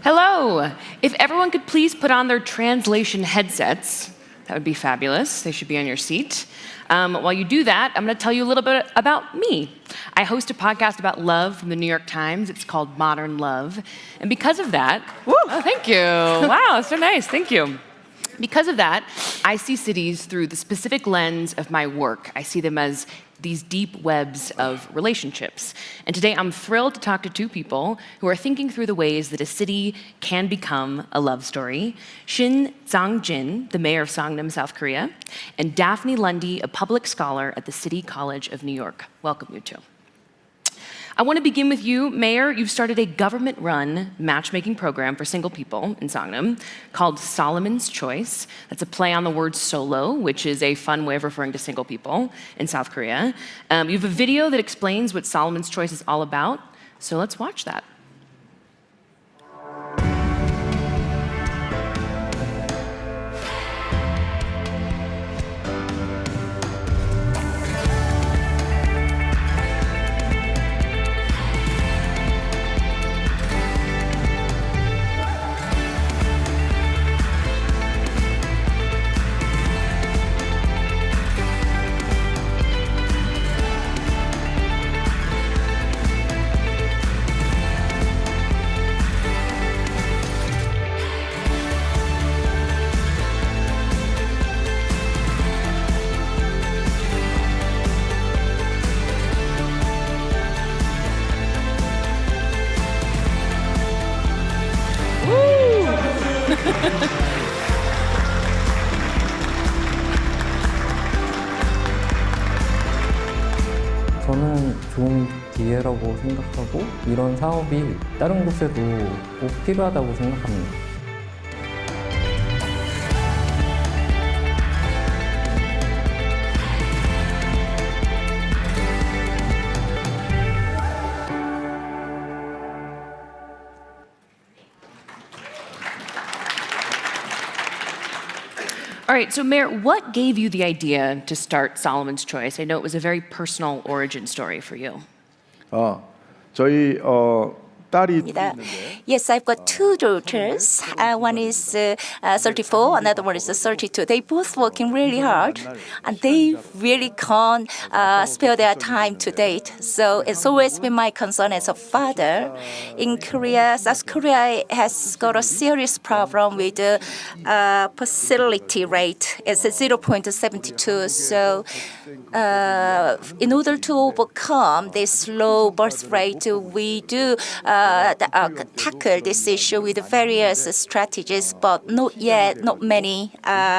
Hello. If everyone could please put on their translation headsets, that would be fabulous. They should be on your seat. While you do that, I'm going to tell you a little bit about me. I host a podcast about love from the New York Times. It's called Modern Love. And because of that, oh, thank you. Wow, so nice. Thank you. Because of that, I see cities through the specific lens of my work. I see them as these deep webs of relationships. And today I'm thrilled to talk to two people who are thinking through the ways that a city can become a love story. Shin Sang-Jin, the mayor of Seongnam, South Korea, and Daphne Lundi, a public scholar at the City College of New York. Welcome, you two. I want to begin with you, Mayor. You've started a government-run matchmaking program for single people in Seongnam called Solomon's Choice. That's a play on the word solo, which is a fun way of referring to single people in South Korea. You have a video that explains what Solomon's Choice is all about, so let's watch that. 저는 좋은 기회라고 생각하고 이런 사업이 다른 곳에도 꼭 필요하다고 생각합니다. All right, so Mayor, what gave you the idea to start Solomon's Choice? I know it was a very personal origin story for you. 저희 딸이 Yes, I've got two daughters. One is 34, another one is 32. They both working really hard, and they really can't spare their time to date. So it's always been my concern as a father. In Korea, South Korea has got a serious problem with the fertility rate. It's 0.72. So in order to overcome this low birth rate, we do tackle this issue with various strategies, but not many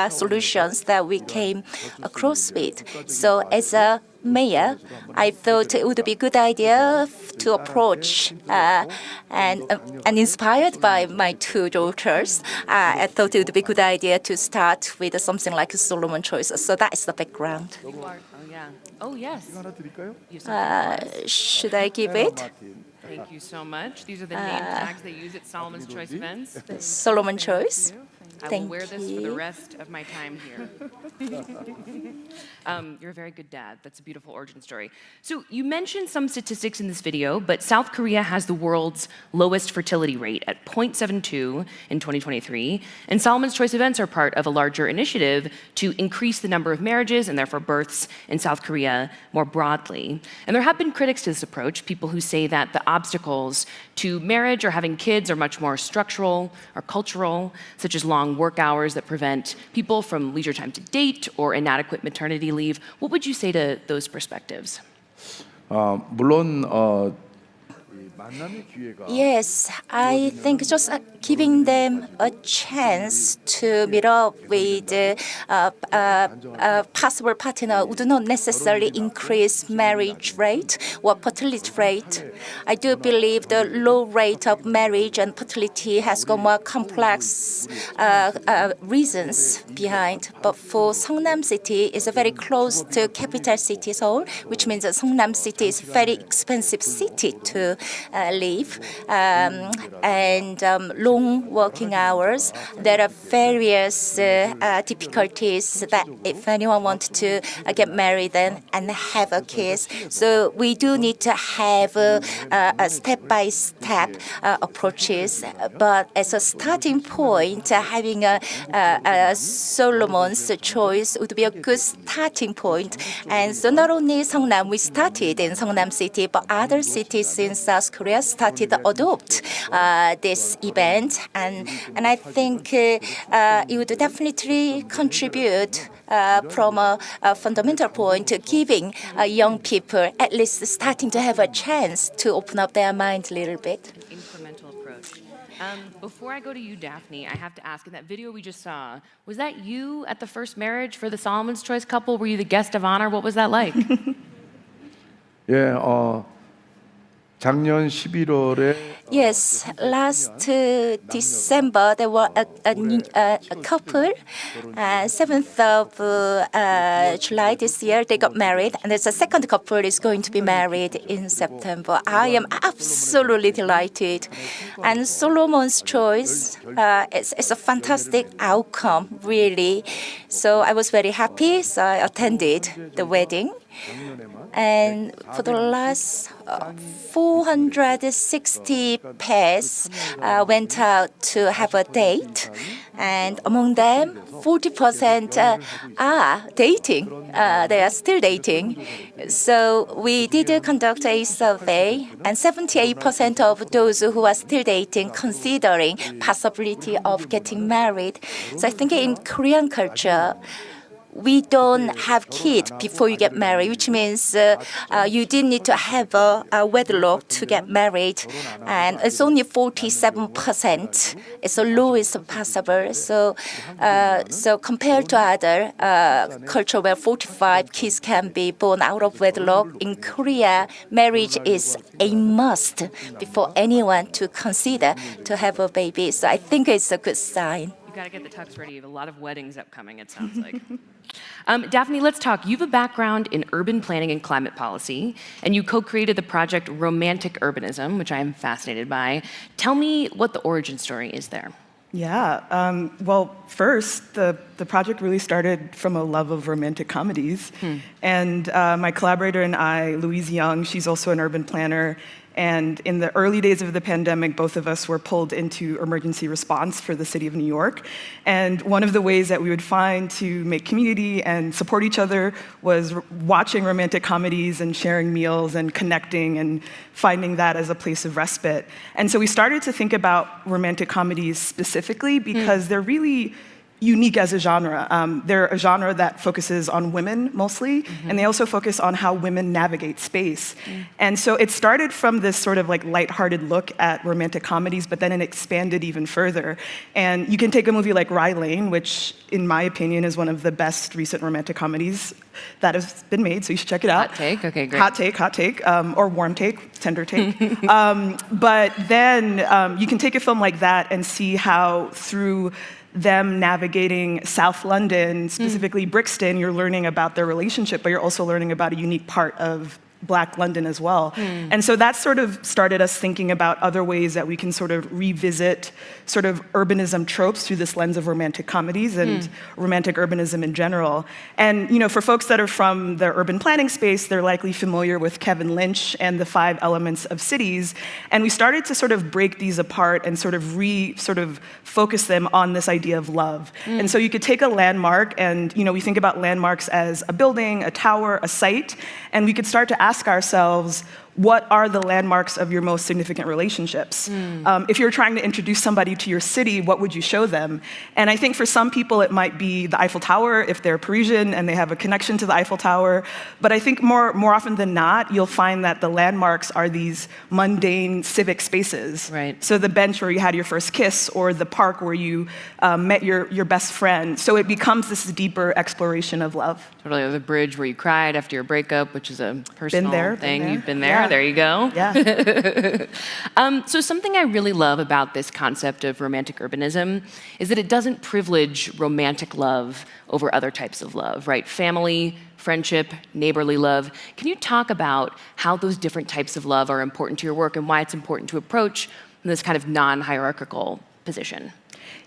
solutions that we came across with. So as a mayor, I thought it would be a good idea to approach and inspired by my two daughters, I thought it would be a good idea to start with something like a Solomon Choice. So that is the background. Oh, yes. Should I give it? Thank you so much. These are the name tags they use at Solomon's Choice events. Solomon Choice. I will wear this for the rest of my time here. You're a very good dad. That's a beautiful origin story. So you mentioned some statistics in this video, but South Korea has the world's lowest fertility rate at 0.72 in 2023. And Solomon's Choice events are part of a larger initiative to increase the number of marriages and therefore births in South Korea more broadly. And there have been critics to this approach, people who say that the obstacles to marriage or having kids are much more structural or cultural, such as long work hours that prevent people from leisure time to date or inadequate maternity leave. What would you say to those perspectives? 물론 Yes, I think just giving them a chance to meet up with a possible partner would not necessarily increase marriage rate or fertility rate. I do believe the low rate of marriage and fertility has got more complex reasons behind. But for Seongnam City, it's very close to capital city Seoul, which means that Seongnam City is a very expensive city to live, and long working hours. There are various difficulties that if anyone wants to get married and have a kids. So we do need to have a step-by-step approaches. But as a starting point, having a Solomon's choice would be a good starting point. And so not only Seongnam, we started in Seongnam City, but other cities in South Korea started to adopt this event. And I think it would definitely contribute from a fundamental point to giving young people at least starting to have a chance to open up their mind a little bit. Incremental approach. Before I go to you, Daphne, I have to ask, in that video we just saw, was that you at the first marriage for the Solomon's Choice couple? Were you the guest of honor? What was that like? 예, 작년 11월에 Yes, last December there were a couple. 7th of July this year they got married, and there's a second couple is going to be married in September. I am absolutely delighted, and Solomon's Choice is a fantastic outcome, really. So I was very happy. So I attended the wedding. And for the last 460 pairs went out to have a date, and among them, 40% are dating. They are still dating. So we did conduct a survey, and 78% of those who are still dating considering possibility of getting married. So I think in Korean culture, we don't have kids before you get married, which means you did need to have a wedlock to get married, and it's only 47%. It's the lowest possible. So compared to other culture where 45 kids can be born out of wedlock, in Korea, marriage is a must before anyone to consider to have a baby. So I think it's a good sign. Got to get the tux ready. You have a lot of weddings upcoming, it sounds like. Daphne, let's talk. You have a background in urban planning and climate policy, and you co-created the project Romantic Urbanism, which I am fascinated by. Tell me what the origin story is there. Yeah. Well, first, the project really started from a love of romantic comedies. And my collaborator and I, Louise Young, she's also an urban planner. And in the early days of the pandemic, both of us were pulled into emergency response for the city of New York. And one of the ways that we would find to make community and support each other was watching romantic comedies and sharing meals and connecting and finding that as a place of respite. And so we started to think about romantic comedies specifically because they're really unique as a genre. They're a genre that focuses on women mostly, and they also focus on how women navigate space. And so it started from this sort of like lighthearted look at romantic comedies, but then it expanded even further. And you can take a movie like Rye Lane, which in my opinion is one of the best recent romantic comedies that has been made, so you should check it out. Hot take, okay, great. Hot take, or warm take, tender take. But then you can take a film like that and see how through them navigating South London, specifically Brixton, you're learning about their relationship, but you're also learning about a unique part of Black London as well. And so that sort of started us thinking about other ways that we can sort of revisit sort of urbanism tropes through this lens of romantic comedies and romantic urbanism in general. And you know, for folks that are from the urban planning space, they're likely familiar with Kevin Lynch and the 5 elements of cities. And we started to sort of break these apart and sort of focus them on this idea of love. And so you could take a landmark, and you know, we think about landmarks as a building, a tower, a site, and we could start to ask ourselves, what are the landmarks of your most significant relationships? If you're trying to introduce somebody to your city, what would you show them? And I think for some people it might be the Eiffel Tower if they're Parisian and they have a connection to the Eiffel Tower. But I think more often than not, you'll find that the landmarks are these mundane civic spaces. Right. So the bench where you had your first kiss, or the park where you met your best friend. So it becomes this deeper exploration of love. Totally, or the bridge where you cried after your breakup, which is a personal thing. Been there. You've been there. are. There you go. Yeah. So something I really love about this concept of romantic urbanism is that it doesn't privilege romantic love over other types of love, right? Family, friendship, neighborly love. Can you talk about how those different types of love are important to your work and why it's important to approach this kind of non-hierarchical position?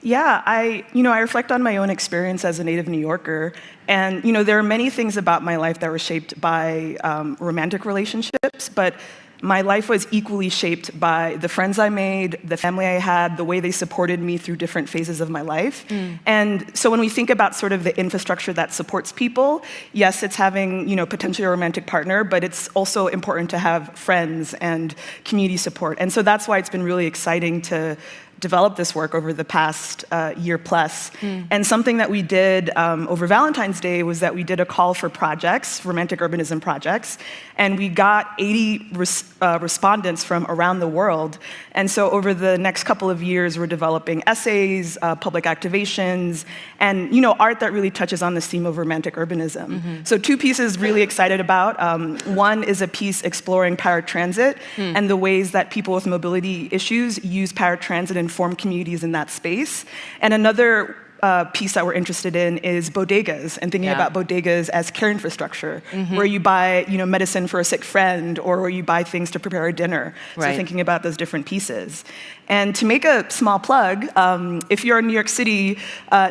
Yeah, I reflect on my own experience as a native New Yorker, and there are many things about my life that were shaped by romantic relationships, but my life was equally shaped by the friends I made, the family I had, the way they supported me through different phases of my life. And so when we think about sort of the infrastructure that supports people, yes, it's having potentially a romantic partner, but it's also important to have friends and community support. And so that's why it's been really exciting to develop this work over the past year plus. And something that we did over Valentine's Day was that we did a call for projects, romantic urbanism projects, and we got 80 respondents from around the world. And so over the next couple of years, we're developing essays, public activations, and art that really touches on this theme of romantic urbanism. So 2 pieces really excited about. One is a piece exploring paratransit and the ways that people with mobility issues use paratransit and form communities in that space. And another piece that we're interested in is bodegas and thinking about bodegas as care infrastructure, where you buy medicine for a sick friend or where you buy things to prepare a dinner. So thinking about those different pieces. And to make a small plug, if you're in New York City,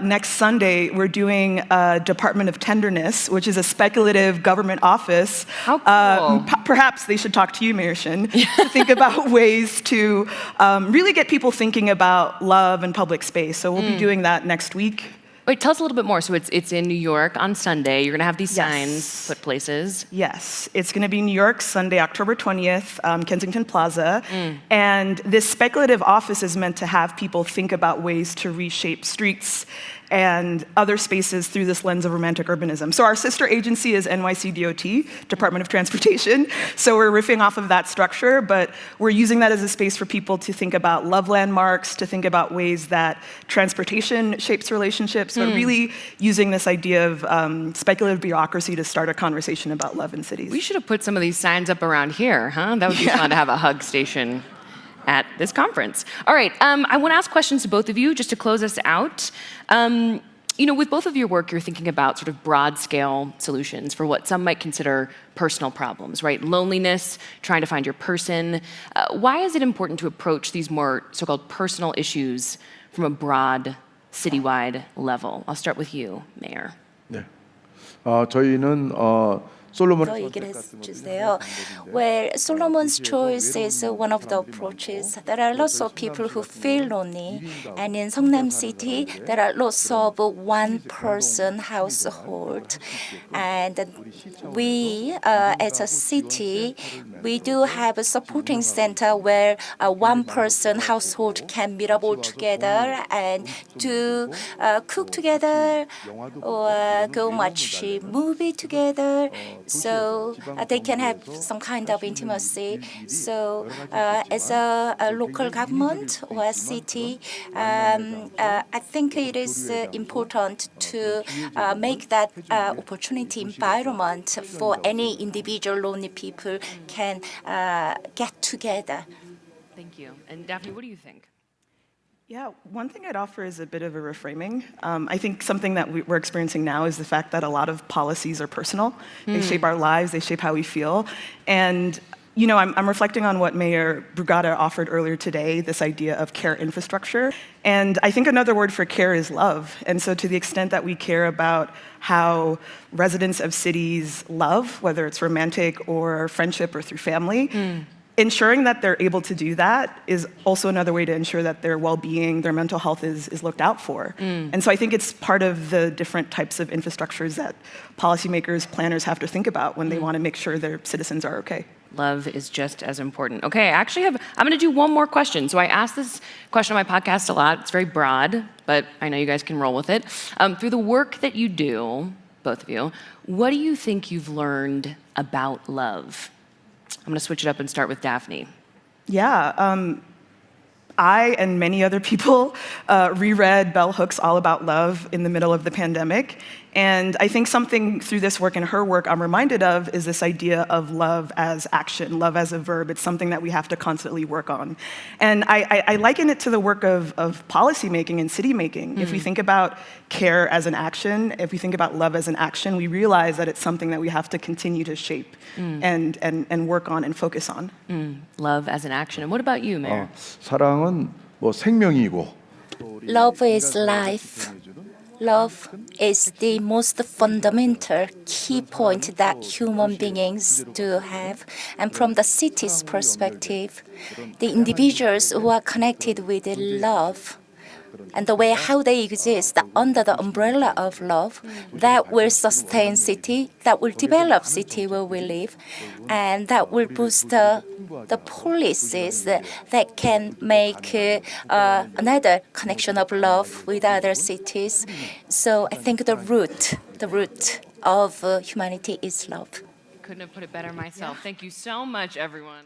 next Sunday, we're doing a Department of Tenderness, which is a speculative government office. How cool. Perhaps they should talk to you, Mayor Shin, to think about ways to really get people thinking about love and public space. So we'll be doing that next week. Wait, tell us a little bit more. So it's in New York on Sunday. You're going to have these signs put places. Yes, it's going to be New York, Sunday, October 20th, Kensington Plaza. And this speculative office is meant to have people think about ways to reshape streets and other spaces through this lens of romantic urbanism. So our sister agency is NYC-DOT, Department of Transportation. So we're riffing off of that structure, but we're using that as a space for people to think about love landmarks, to think about ways that transportation shapes relationships, but really using this idea of speculative bureaucracy to start a conversation about love in cities. We should have put some of these signs up around here, huh? That would be fun to have a hug station at this conference. All right, I want to ask questions to both of you just to close us out. With both of your work, you're thinking about sort of broad-scale solutions for what some might consider personal problems, right? Loneliness, trying to find your person. Why is it important to approach these more so-called personal issues from a broad, citywide level? I'll start with you, Mayor. 네. 저희는 솔로몬 더 얘기를 해주세요. Well, Solomon's choice is one of the approaches. There are lots of people who feel lonely, and in Seongnam City, there are lots of one-person household. And we, as a city, we do have a supporting center where a one-person household can meet up all together and to cook together or go watch a movie together. So they can have some kind of intimacy. So as a local government or a city, I think it is important to make that opportunity environment for any individual lonely people can get together. Thank you. And Daphne, what do you think? Yeah, one thing I'd offer is a bit of a reframing. I think something that we're experiencing now is the fact that a lot of policies are personal. They shape our lives, they shape how we feel. And I'm reflecting on what Mayor Brugada offered earlier today, this idea of care infrastructure. And I think another word for care is love. And so to the extent that we care about how residents of cities love, whether it's romantic or friendship or through family, ensuring that they're able to do that is also another way to ensure that their well-being, their mental health is looked out for. And so I think it's part of the different types of infrastructures that policymakers, planners have to think about when they want to make sure their citizens are okay. Love is just as important. Okay, I'm going to do one more question. So I ask this question on my podcast a lot. It's very broad, but I know you guys can roll with it. Through the work that you do, both of you, what do you think you've learned about love? I'm going to switch it up and start with Daphne. Yeah, I and many other people reread Bell Hooks' All About Love in the middle of the pandemic. And I think something through this work and her work I'm reminded of is this idea of love as action, love as a verb. It's something that we have to constantly work on. And I liken it to the work of policy making and city making. If we think about care as an action, if we think about love as an action, we realize that it's something that we have to continue to shape and work on and focus on. Love as an action. And what about you, Mayor? 사랑은 뭐 생명이고 Love is life. Love is the most fundamental key point that human beings do have. And from the city's perspective, the individuals who are connected with love and the way how they exist under the umbrella of love, that will sustain city, that will develop city where we live, and that will boost the policies that can make another connection of love with other cities. So I think the root of humanity is love. Couldn't have put it better myself. Thank you so much, everyone.